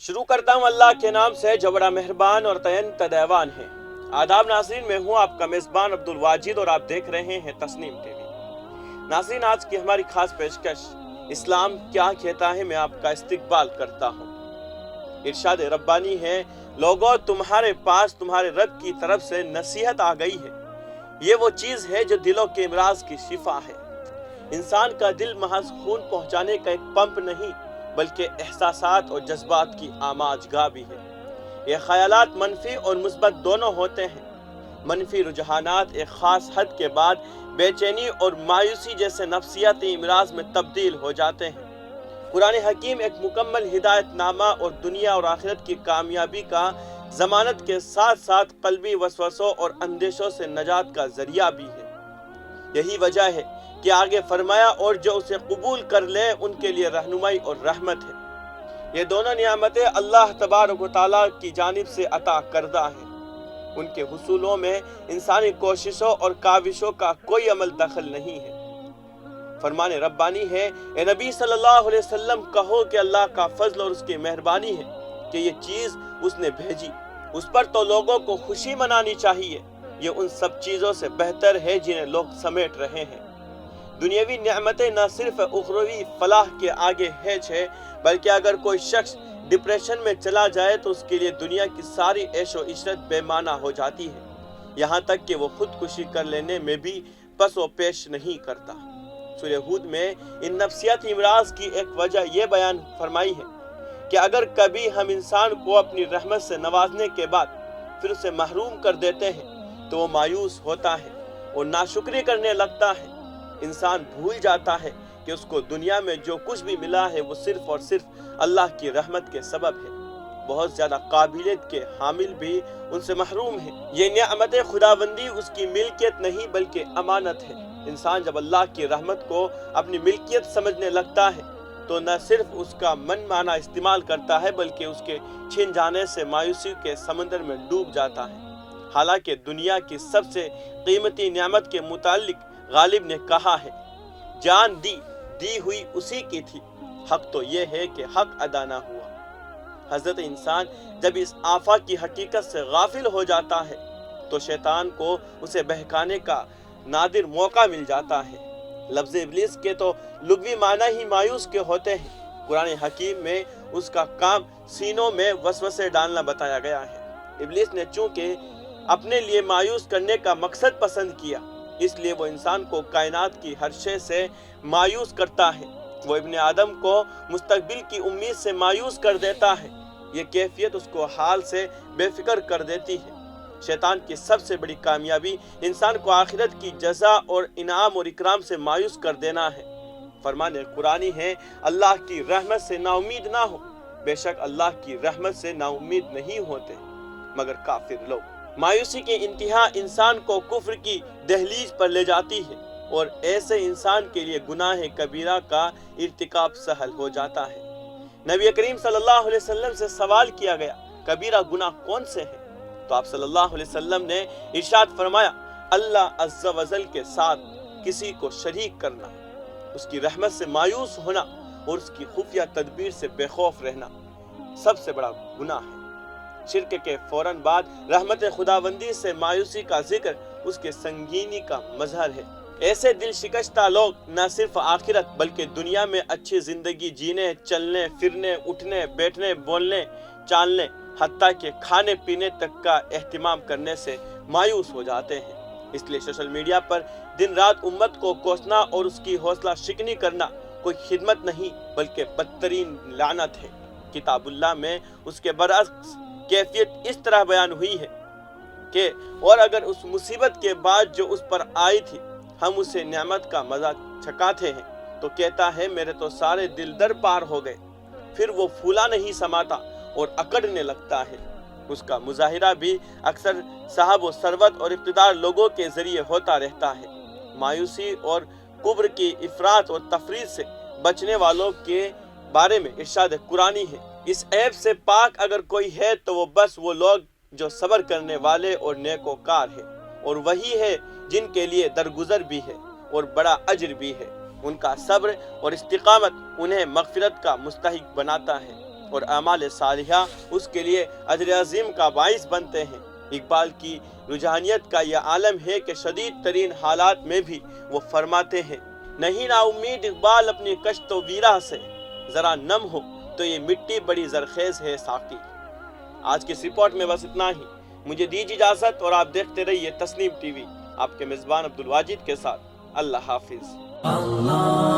شروع کرتا ہوں اللہ کے نام سے جو بڑا مہربان اور طینت دیوان ہے۔ آداب ناظرین، میں ہوں آپ کا میزبان عبد الواجد اور آپ دیکھ رہے ہیں تسنیم ٹی وی۔ ناظرین، آج کی ہماری خاص پیشکش اسلام کیا کہتا ہے میں آپ کا استقبال کرتا ہوں۔ ارشاد ربانی ہے، لوگوں تمہارے پاس تمہارے رب کی طرف سے نصیحت آ گئی ہے، یہ وہ چیز ہے جو دلوں کے امراض کی شفا ہے۔ انسان کا دل محض خون پہنچانے کا ایک پمپ نہیں بلکہ احساسات اور جذبات کی آماج گاہ بھی ہے۔ یہ خیالات منفی اور مثبت دونوں ہوتے ہیں۔ منفی رجحانات ایک خاص حد کے بعد بے چینی اور مایوسی جیسے نفسیاتی امراض میں تبدیل ہو جاتے ہیں۔ قرآن حکیم ایک مکمل ہدایت نامہ اور دنیا اور آخرت کی کامیابی کا ضمانت کے ساتھ ساتھ قلبی وسوسوں اور اندیشوں سے نجات کا ذریعہ بھی ہے۔ یہی وجہ ہے کہ آگے فرمایا، اور جو اسے قبول کر لے ان کے لیے رہنمائی اور رحمت ہے۔ یہ دونوں نعمتیں اللہ تبارک و تعالیٰ کی جانب سے عطا کردہ ہیں۔ ان کے حصولوں میں انسانی کوششوں اور کاوشوں کا کوئی عمل دخل نہیں ہے۔ فرمان ربانی ہے، اے نبی صلی اللہ علیہ وسلم کہو کہ اللہ کا فضل اور اس کی مہربانی ہے کہ یہ چیز اس نے بھیجی، اس پر تو لوگوں کو خوشی منانی چاہیے۔ یہ ان سب چیزوں سے بہتر ہے جنہیں لوگ سمیٹ رہے ہیں۔ دنیاوی نعمتیں نہ صرف اخروی فلاح کے آگے ہیچ ہے، بلکہ اگر کوئی شخص ڈپریشن میں چلا جائے تو اس کے لیے دنیا کی ساری عیش و عشرت بے معنی ہو جاتی ہے، یہاں تک کہ وہ خودکشی کر لینے میں بھی پس و پیش نہیں کرتا۔ سورہ ہود میں ان نفسیاتی امراض کی ایک وجہ یہ بیان فرمائی ہے کہ اگر کبھی ہم انسان کو اپنی رحمت سے نوازنے کے بعد پھر اسے محروم کر دیتے ہیں تو وہ مایوس ہوتا ہے اور ناشکری کرنے لگتا ہے۔ انسان بھول جاتا ہے کہ اس کو دنیا میں جو کچھ بھی ملا ہے وہ صرف اور صرف اللہ کی رحمت کے سبب ہے۔ بہت زیادہ قابلیت کے حامل بھی ان سے محروم ہیں۔ یہ نعمت خداوندی اس کی ملکیت نہیں بلکہ امانت ہے۔ انسان جب اللہ کی رحمت کو اپنی ملکیت سمجھنے لگتا ہے تو نہ صرف اس کا من مانا استعمال کرتا ہے بلکہ اس کے چھن جانے سے مایوسی کے سمندر میں ڈوب جاتا ہے۔ حالانکہ دنیا کی سب سے قیمتی نعمت کے متعلق غالب نے کہا ہے، جان دی ہوئی اسی کی تھی، حق تو یہ ہے کہ حق ادا نہ ہوا۔ حضرت انسان جب اس آفاق کی حقیقت سے غافل ہو جاتا ہے تو شیطان کو اسے بہکانے کا نادر موقع مل جاتا ہے۔ لفظ ابلیس کے تو لغوی معنی ہی مایوس کے ہوتے ہیں۔ قرآن حکیم میں اس کا کام سینوں میں وسوسے ڈالنا بتایا گیا ہے۔ ابلیس نے چونکہ اپنے لیے مایوس کرنے کا مقصد پسند کیا، اس لیے وہ انسان کو کائنات کی ہر شے سے مایوس کرتا ہے۔ وہ ابن آدم کو مستقبل کی امید سے مایوس کر دیتا ہے۔ یہ کیفیت اس کو حال سے بے فکر کر دیتی ہے۔ شیطان کی سب سے بڑی کامیابی انسان کو آخرت کی جزا اور انعام اور اکرام سے مایوس کر دینا ہے۔ فرمان قرآنی ہے، اللہ کی رحمت سے نا امید نہ ہو۔ بے شک اللہ کی رحمت سے نا امید نہیں ہوتے مگر کافر لوگ۔ مایوسی کی انتہا انسان کو کفر کی دہلیز پر لے جاتی ہے اور ایسے انسان کے لیے گناہ کبیرہ کا ارتکاب سہل ہو جاتا ہے۔ نبی کریم صلی اللہ علیہ وسلم سے سوال کیا گیا، کبیرہ گناہ کون سے ہیں؟ تو آپ صلی اللہ علیہ وسلم نے ارشاد فرمایا، اللہ عز و جل کے ساتھ کسی کو شریک کرنا، اس کی رحمت سے مایوس ہونا اور اس کی خفیہ تدبیر سے بے خوف رہنا سب سے بڑا گناہ ہے۔ شرک کے فوراً بعد رحمت خداوندی سے مایوسی کا ذکر اس کے سنگینی کا مظہر ہے۔ ایسے دل شکستہ لوگ نہ صرف آخرت بلکہ دنیا میں اچھی زندگی جینے، چلنے پھرنے، اٹھنے بیٹھنے، بولنے چالنے، حتیٰ کہ کھانے پینے تک کا اہتمام کرنے سے مایوس ہو جاتے ہیں۔ اس لیے سوشل میڈیا پر دن رات امت کو کوسنا اور اس کی حوصلہ شکنی کرنا کوئی خدمت نہیں بلکہ بدترین لعنت ہے۔ کتاب اللہ میں اس کے برعکس کیفیت اس طرح بیان ہوئی ہے کہ اور اگر اس مصیبت کے بعد جو اس پر آئی تھی ہم اسے نعمت کا مزہ چکھاتے ہیں تو کہتا ہے میرے تو سارے دل در پار ہو گئے، پھر وہ پھولا نہیں سماتا اور اکڑنے لگتا ہے۔ اس کا مظاہرہ بھی اکثر صاحب و ثروت اور اقتدار لوگوں کے ذریعے ہوتا رہتا ہے۔ مایوسی اور کبر کی افراط اور تفریط سے بچنے والوں کے بارے میں ارشاد قرآنی ہے، اس عیب سے پاک اگر کوئی ہے تو وہ بس وہ لوگ جو صبر کرنے والے اور نیکوکار ہیں، اور وہی ہے جن کے لیے درگزر بھی ہے اور بڑا اجر بھی ہے۔ ان کا صبر اور استقامت انہیں مغفرت کا مستحق بناتا ہے۔ اور اعمال صالحہ اس کے لیے اجر عظیم کا باعث بنتے ہیں۔ اقبال کی روحانیت کا یہ عالم ہے کہ شدید ترین حالات میں بھی وہ فرماتے ہیں، نہیں نا امید اقبال اپنی کشت و ویرہ سے، ذرا نم ہو تو یہ مٹی بڑی زرخیز ہے ساقی۔ آج کی اس رپورٹ میں بس اتنا ہی، مجھے دیجیے اجازت اور آپ دیکھتے رہیے تسنیم ٹی وی، آپ کے میزبان عبدالواجد کے ساتھ۔ اللہ حافظ۔